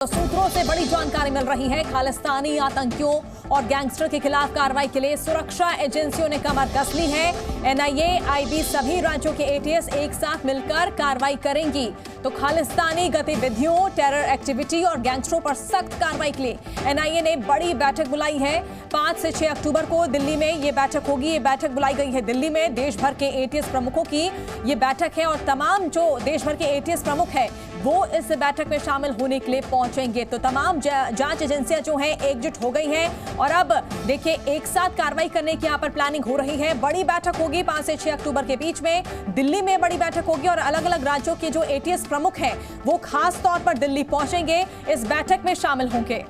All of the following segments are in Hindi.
सूत्रों से बड़ी जानकारी मिल रही है। खालिस्तानी आतंकियों और गैंगस्टर के खिलाफ कार्रवाई के लिए सुरक्षा एजेंसियों ने कमर कस ली है। एनआईए, आईबी, सभी राज्यों के एटीएस एक साथ मिलकर कार्रवाई करेंगी। तो खालिस्तानी गतिविधियों, टेरर एक्टिविटी और गैंगस्टरों पर सख्त कार्रवाई के लिए एनआईए ने बड़ी बैठक बुलाई है। 5 से 6 अक्टूबर को दिल्ली में ये बैठक होगी। ये बैठक बुलाई गई है दिल्ली में। देश भर के एटीएस प्रमुखों की ये बैठक है और तमाम जो देश भर के एटीएस प्रमुख है वो इस बैठक में शामिल होने के लिए पहुंचेंगे। तो तमाम जांच एजेंसियां जो हैं एकजुट हो गई हैं और अब देखिए एक साथ कार्रवाई करने की यहां पर प्लानिंग हो रही है। बड़ी बैठक होगी 5 से 6 अक्टूबर के बीच में दिल्ली में बड़ी बैठक होगी और अलग अलग राज्यों के जो एटीएस प्रमुख हैं वो खास तौर पर दिल्ली पहुंचेंगे, इस बैठक में शामिल होंगे।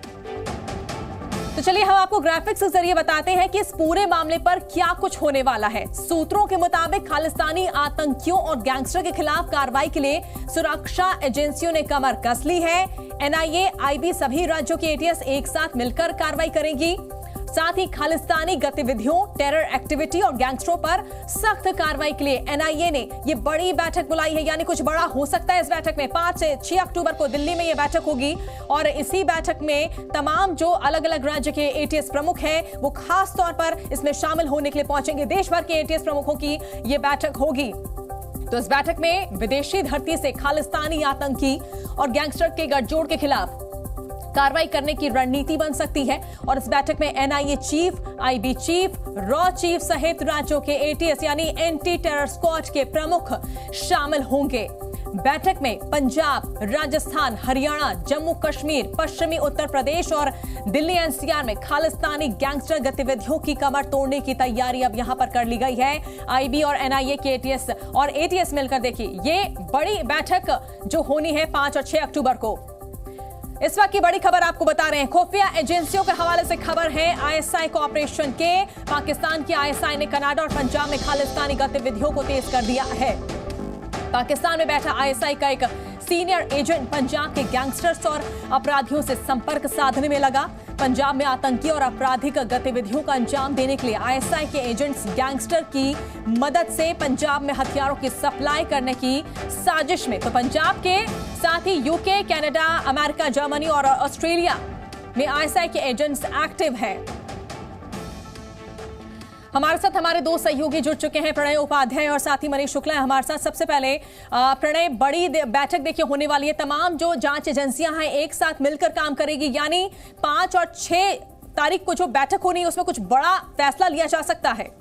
तो चलिए हम आपको ग्राफिक्स के जरिए बताते हैं कि इस पूरे मामले पर क्या कुछ होने वाला है। सूत्रों के मुताबिक खालिस्तानी आतंकियों और गैंगस्टर के खिलाफ कार्रवाई के लिए सुरक्षा एजेंसियों ने कमर कस ली है। एनआईए, आईबी, सभी राज्यों के एटीएस एक साथ मिलकर कार्रवाई करेंगी। साथ ही खालिस्तानी गतिविधियों, टेरर एक्टिविटी और गैंगस्टरों पर सख्त कार्रवाई के लिए एनआईए ने ये बड़ी बैठक बुलाई है। यानी कुछ बड़ा हो सकता है इस बैठक में। 5 से 6 अक्टूबर को दिल्ली में ये बैठक होगी और इसी बैठक में तमाम जो अलग अलग राज्य के एटीएस प्रमुख हैं वो खास तौर पर इसमें शामिल होने के लिए पहुंचेंगे। देश भर के एटीएस प्रमुखों की ये बैठक होगी। तो इस बैठक में विदेशी धरती से खालिस्तानी आतंकी और गैंगस्टर के गठजोड़ के खिलाफ कार्रवाई करने की रणनीति बन सकती है और इस बैठक में NIA chief, IB chief, raw chief सहित राज्यों के एटीएस यानी एंटी टेरर स्क्वाड के प्रमुख शामिल होंगे। बैठक में पंजाब, राजस्थान, हरियाणा, जम्मू कश्मीर, पश्चिमी उत्तर प्रदेश और दिल्ली एनसीआर में खालिस्तानी गैंगस्टर गतिविधियों की कमर तोड़ने की तैयारी अब यहां पर कर ली गई है। आईबी और एनआईए के एटीएस मिलकर देखिए ये बड़ी बैठक जो होनी है 5 और 6 अक्टूबर को। इस वक्त की बड़ी खबर आपको बता रहे हैं। खुफिया एजेंसियों के हवाले से खबर है आईएसआई को ऑपरेशन के। पाकिस्तान की आईएसआई ने कनाडा और पंजाब में खालिस्तानी गतिविधियों को तेज कर दिया है। पाकिस्तान में बैठा आईएसआई का एक सीनियर एजेंट पंजाब के गैंगस्टर्स और अपराधियों से संपर्क साधने में लगा। पंजाब में आतंकी और आपराधिक गतिविधियों का अंजाम देने के लिए आईएसआई के एजेंट्स गैंगस्टर की मदद से पंजाब में हथियारों की सप्लाई करने की साजिश में। तो पंजाब के साथ ही यूके, कनाडा, अमेरिका, जर्मनी और ऑस्ट्रेलिया में आईएसआई के एजेंट्स एक्टिव हैं। हमारे साथ हमारे दो सहयोगी जुड़ चुके हैं, प्रणय उपाध्याय और साथ ही मनीष शुक्ला है हमारे साथ। सबसे पहले प्रणय, बड़ी बैठक देखिए होने वाली है। तमाम जो जांच एजेंसियां हैं एक साथ मिलकर काम करेगी, यानी 5 और 6 तारीख को जो बैठक होनी है उसमें कुछ बड़ा फैसला लिया जा सकता है।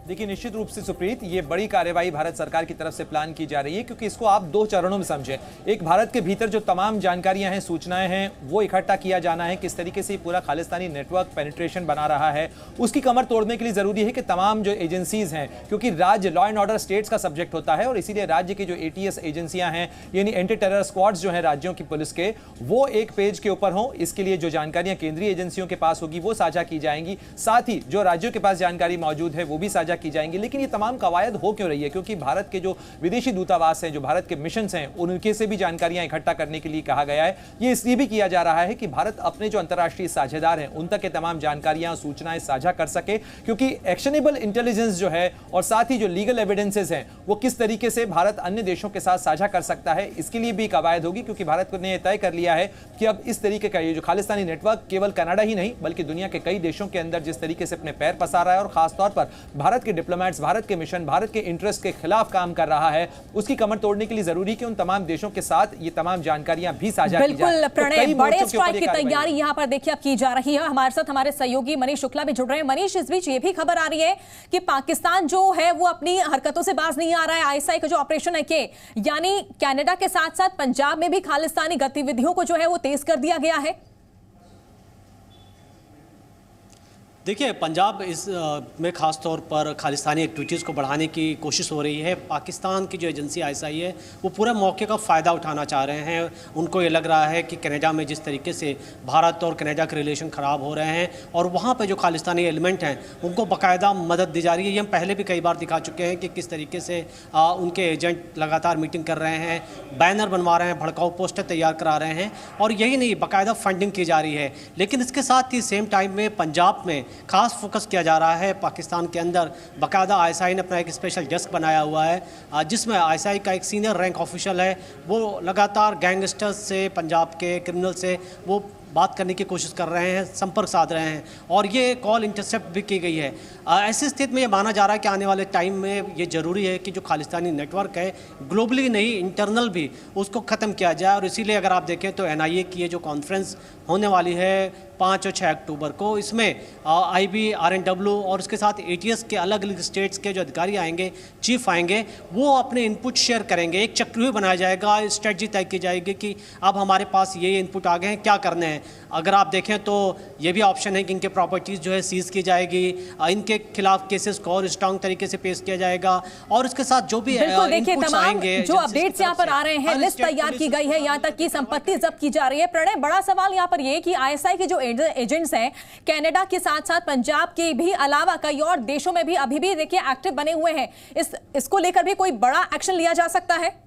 देखिए निश्चित रूप से सुप्रीत, ये बड़ी कार्यवाही भारत सरकार की तरफ से प्लान की जा रही है क्योंकि इसको आप 2 चरणों में समझें। एक, भारत के भीतर जो तमाम जानकारियां हैं, सूचनाएं हैं, वो इकट्ठा किया जाना है। किस तरीके से पूरा खालिस्तानी नेटवर्क पेनिट्रेशन बना रहा है उसकी कमर तोड़ने के लिए जरूरी है कि तमाम जो एजेंसीज हैं, क्योंकि राज्य लॉ एंड ऑर्डर स्टेट्स का सब्जेक्ट होता है और इसीलिए राज्य की जो एटीएस एजेंसियां हैं यानी एंटी टेरर स्क्वाड्स जो है राज्यों की पुलिस के, वो एक पेज के ऊपर हों। इसके लिए जो जानकारियां केंद्रीय एजेंसियों के पास होगी वो साझा की जाएंगी, साथ ही जो राज्यों के पास जानकारी मौजूद है वो भी साझा की जाएंगी। लेकिन ये तमाम कवायद हो क्यों रही है? क्योंकि भारत के जो विदेशी दूतावास हैं, जो भारत के मिशन हैं, उनके से भी जानकारियां इकट्ठा करने के लिए कहा गया है। ये इसलिए भी किया जा रहा है कि भारत अपने जो अंतर्राष्ट्रीय साझेदार हैं उन तक ये तमाम जानकारियां, सूचनाएं साझा कर सके, क्योंकि एक्शनेबल इंटेलिजेंस जो है और साथ ही जो लीगल एविडेंसेस हैं वो किस तरीके से भारत अन्य देशों के साथ साझा कर सकता है, इसके लिए भी कवायद होगी। क्योंकि भारत ने तय कर लिया है कि अब इस तरीके का ये जो खालिस्तानी नेटवर्क केवल कनाडा ही नहीं बल्कि दुनिया के कई देशों के अंदर जिस तरीके से अपने पैर पसार रहा है और खासतौर पर भारत के डिप्लोमेट्स, भारत के मिशन, भारत के इंटरेस्ट के खिलाफ काम कर रहा है, उसकी कमर तोड़ने के लिए जरूरी कि उन तमाम देशों के साथ ये तमाम जानकारियां भी साझा की जाए। बिल्कुल प्रणय, बड़े स्ट्राइक की तैयारी यहां पर देखिए अब की जा रही है। हमारे साथ हमारे सहयोगी मनीष शुक्ला भी जुड़ रहे हैं। मनीष, इस बीच ये भी खबर आ रही है कि पाकिस्तान जो है वो अपनी हरकतों से बाज नहीं आ रहा है। आईएसआई का जो ऑपरेशन है के यानी कनाडा के साथ साथ पंजाब में भी खालिस्तानी गतिविधियों को जो है वो तेज कर दिया गया है। देखिए, पंजाब इस में ख़ास तौर पर खालिस्तानी एक्टिविटीज़ को बढ़ाने की कोशिश हो रही है। पाकिस्तान की जो एजेंसी आईएसआई है वो पूरे मौके का फ़ायदा उठाना चाह रहे हैं। उनको ये लग रहा है कि कनाडा में जिस तरीके से भारत और कनाडा के रिलेशन ख़राब हो रहे हैं और वहाँ पे जो खालिस्तानी एलिमेंट हैं उनको बाकायदा मदद दी जा रही है। ये हम पहले भी कई बार दिखा चुके हैं कि किस तरीके से उनके एजेंट लगातार मीटिंग कर रहे हैं, बैनर बनवा रहे हैं, भड़काऊ पोस्टर तैयार करा रहे हैं और यही नहीं, बाकायदा फंडिंग की जा रही है। लेकिन इसके साथ ही सेम टाइम में पंजाब में खास फोकस किया जा रहा है पाकिस्तान के अंदर। बाकायदा आईएसआई ने अपना एक स्पेशल डेस्क बनाया हुआ है जिसमें आईएसआई का एक सीनियर रैंक ऑफिशियल है, वो लगातार गैंगस्टर्स से, पंजाब के क्रिमिनल से वो बात करने की कोशिश कर रहे हैं, संपर्क साध रहे हैं और ये कॉल इंटरसेप्ट भी की गई है। ऐसी स्थिति में ये माना जा रहा है कि आने वाले टाइम में ये ज़रूरी है कि जो खालिस्तानी नेटवर्क है ग्लोबली नहीं इंटरनल भी उसको ख़त्म किया जाए। और इसीलिए अगर आप देखें तो एनआईए की ये जो कॉन्फ्रेंस होने वाली है 5 और 6 अक्टूबर को, इसमें आईबी, आरएनडब्ल्यू और उसके साथ एटीएस के अलग अलग स्टेट्स के जो अधिकारी आएंगे, चीफ आएंगे, वो अपने इनपुट शेयर करेंगे। एक चक्रव्यूह बनाया जाएगा, स्ट्रेटजी तय की जाएगी कि अब हमारे पास ये इनपुट आ गए हैं, क्या करने हैं। अगर आप देखें तो ये भी ऑप्शन है कि इनके प्रॉपर्टीज़ जो है सीज की जाएगी, इनके खिलाफ केसेस को और स्ट्रांग तरीके से पेश किया जाएगा और उसके साथ जो भी इनपुट्स आएंगे, जो अपडेट्स यहाँ पर आ रहे हैं, लिस्ट तैयार की गई है, यहाँ तक की संपत्ति जब्त की जा रही है। प्रणय, बड़ा सवाल यहाँ पर ये कि आईएसआई के जो एजेंट्स हैं कनाडा के साथ साथ पंजाब के भी अलावा कई और देशों में भी अभी भी देखिए एक्टिव बने हुए हैं, इसको लेकर भी कोई बड़ा एक्शन लिया जा सकता है?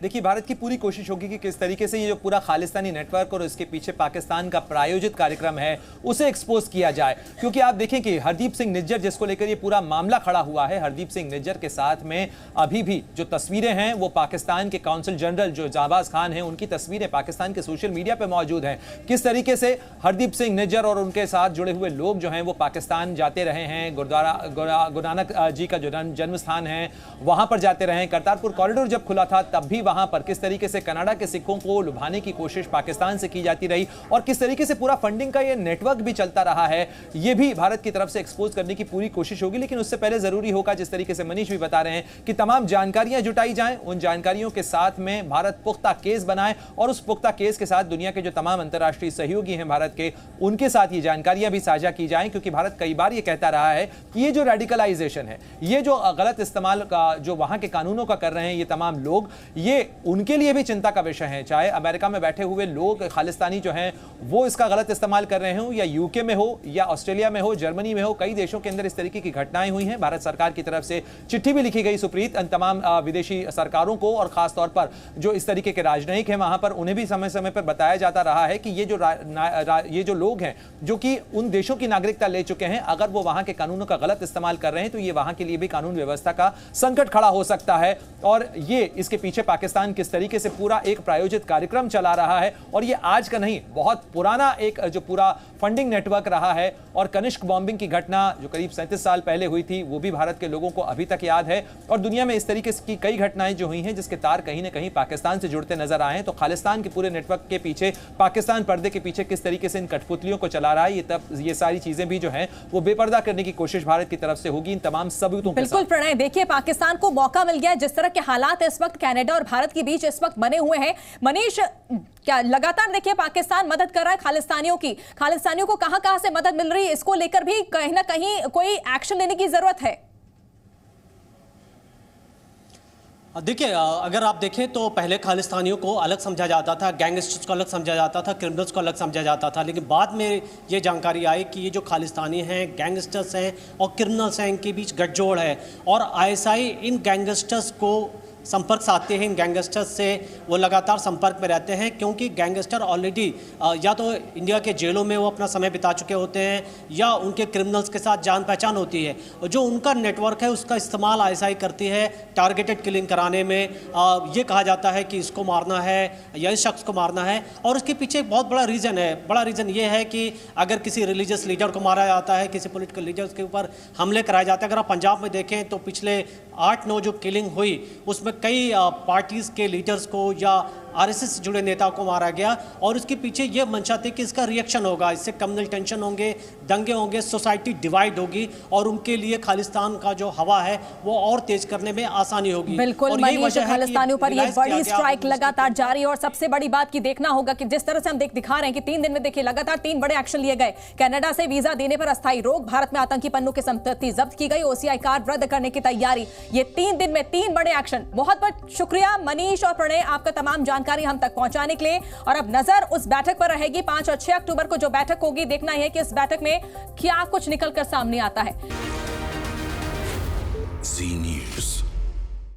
देखिए, भारत की पूरी कोशिश होगी कि किस तरीके से ये जो पूरा खालिस्तानी नेटवर्क और इसके पीछे पाकिस्तान का प्रायोजित कार्यक्रम है उसे एक्सपोज किया जाए। क्योंकि आप देखें कि हरदीप सिंह निज्जर, जिसको लेकर ये पूरा मामला खड़ा हुआ है, हरदीप सिंह निज्जर के साथ में अभी भी जो तस्वीरें हैं वो पाकिस्तान के काउंसिल जनरल जो जाबाज खान हैं उनकी तस्वीरें पाकिस्तान के सोशल मीडिया पर मौजूद हैं। किस तरीके से हरदीप सिंह निज्जर और उनके साथ जुड़े हुए लोग जो हैं वो पाकिस्तान जाते रहे हैं, गुरु नानक जी का जो जन्म स्थान है वहां पर जाते रहे। करतारपुर कॉरिडोर जब खुला था तब भी वहां पर किस तरीके से कनाडा के सिखों को लुभाने की कोशिश पाकिस्तान से की जाती रही और किस तरीके से पूरा फंडिंग का ये नेटवर्क भी चलता रहा है, ये भी भारत की तरफ से एक्सपोज करने की पूरी कोशिश होगी। लेकिन उससे पहले जरूरी होगा, जिस तरीके से मनीष भी बता रहे हैं, कि तमाम जानकारियां जुटाई जाएं, उन जानकारियों के साथ में भारत पुख्ता केस बनाए और उस पुख्ता केस के साथ दुनिया के जो तमाम अंतर्राष्ट्रीय सहयोगी हैं भारत के, उनके साथ ये जानकारियां भी साझा की जाएं। क्योंकि भारत कई बार ये कहता रहा है कि ये जो रेडिकलाइजेशन है, ये जो गलत इस्तेमाल का जो वहां के कानूनों का कर रहे हैं ये तमाम लोग, ये उनके लिए भी चिंता का विषय है। चाहे अमेरिका में बैठे हुए लोग खालिस्तानी जो हैं वो इसका गलत इस्तेमाल कर रहे हो, या यूके में हो, या ऑस्ट्रेलिया में हो, जर्मनी में हो, कई देशों के अंदर इस तरीके की घटनाएं हुई हैं। भारत सरकार की तरफ से चिट्ठी भी लिखी गई सुप्रीत इन तमाम विदेशी सरकारों को, और खासतौर पर जो इस तरीके के राजनयिक हैं वहां पर उन्हें भी समय समय पर बताया जाता रहा है कि ये जो लोग हैं जो कि उन देशों की नागरिकता ले चुके हैं, अगर वो वहां के कानूनों का गलत इस्तेमाल कर रहे हैं तो ये वहां के लिए भी कानून व्यवस्था का संकट खड़ा हो सकता है। और ये इसके पीछे पाकिस्तान किस तरीके से पूरा एक प्रायोजित कार्यक्रम चला रहा है, और ये आज का नहीं, बहुत पुराना एक जो पूरा फंडिंग नेटवर्क रहा है। और कनिष्क बॉम्बिंग की घटना जो करीब 37 साल पहले हुई थी वो भी भारत के लोगों को अभी तक याद है। और दुनिया में इस तरीके की कई घटनाएं जो हुई हैं जिसके तार कहीं ना कहीं पाकिस्तान से जुड़ते नजर आए हैं। तो खालिस्तान के पूरे नेटवर्क के पीछे, पाकिस्तान पर्दे के पीछे किस तरीके से इन कठपुतलियों को चला रहा है, ये सारी चीजें भी जो है वो बेपर्दा करने की कोशिश भारत की तरफ से होगी इन तमाम सबूतों के साथ। बिल्कुल प्रणय, देखिए पाकिस्तान को मौका मिल गया। जिस तरह के हालात इस वक्त कनाडा और भारत के बीच इस वक्त बने हुए हैं, मनीष, क्या लगातार देखिए पाकिस्तान मदद कर रहा है खालिस्तानियों की, खालिस्तानियों को कहां से मदद मिल रही है, इसको लेकर भी कहीं ना कहीं कोई एक्शन लेने की जरूरत है? देखिए, अगर आप देखें तो पहले खालिस्तानियों को अलग समझा जाता था, गैंगस्टर्स को अलग समझा जाता था, क्रिमिनल्स को अलग समझा जाता था। लेकिन बाद में ये जानकारी आई कि ये जो खालिस्तानी हैं, गैंगस्टर्स हैं और क्रिमिनल्स हैं, इनके बीच गठजोड़ है और आईएसआई इन गैंगस्टर्स को संपर्क साधते हैं। इन गैंगस्टर्स से वो लगातार संपर्क में रहते हैं क्योंकि गैंगस्टर ऑलरेडी या तो इंडिया के जेलों में वो अपना समय बिता चुके होते हैं या उनके क्रिमिनल्स के साथ जान पहचान होती है। जो उनका नेटवर्क है उसका इस्तेमाल आईएसआई करती है टारगेटेड किलिंग कराने में। ये कहा जाता है कि इसको मारना है या इस शख्स को मारना है, और उसके पीछे एक बहुत बड़ा रीज़न है। बड़ा रीज़न ये है कि अगर किसी रिलीजियस लीडर को मारा जाता है, किसी पॉलिटिकल लीडर्स के ऊपर हमले कराए जाते हैं। अगर आप पंजाब में देखें तो पिछले 8-9 जो किलिंग हुई उसमें कई पार्टीज के लीडर्स को या आरएसएस से जुड़े नेताओं को मारा गया, और उसके पीछे ये मंशा थी कि इसका रिएक्शन होगा, इससे कम्युनल टेंशन होंगे, दंगे होंगे, सोसाइटी डिवाइड होगी और उनके लिए खालिस्तान का जो हवा है वो और तेज करने में आसानी होगी। बिल्कुल मनीष, खालिस्तानियों पर ये बड़ी स्ट्राइक लगातार जारी है और सबसे बड़ी बात की देखना होगा कि जिस तरह से हम दिखा रहे हैं कि 3 दिन में देखिए लगातार 3 बड़े एक्शन लिए गए। कनाडा से वीजा देने पर अस्थायी रोक, भारत में आतंकी पन्नों की संपत्ति जब्त की गई, ओसीआई कार्ड रद्द करने की तैयारी। ये 3 दिन में 3 बड़े एक्शन। बहुत बहुत शुक्रिया मनीष और प्रणय, आपका तमाम जानकारी हम तक पहुंचाने के लिए। और अब नजर उस बैठक पर रहेगी 5 और 6 अक्टूबर को जो बैठक होगी, देखना है कि इस बैठक में क्या कुछ निकलकर सामने आता है।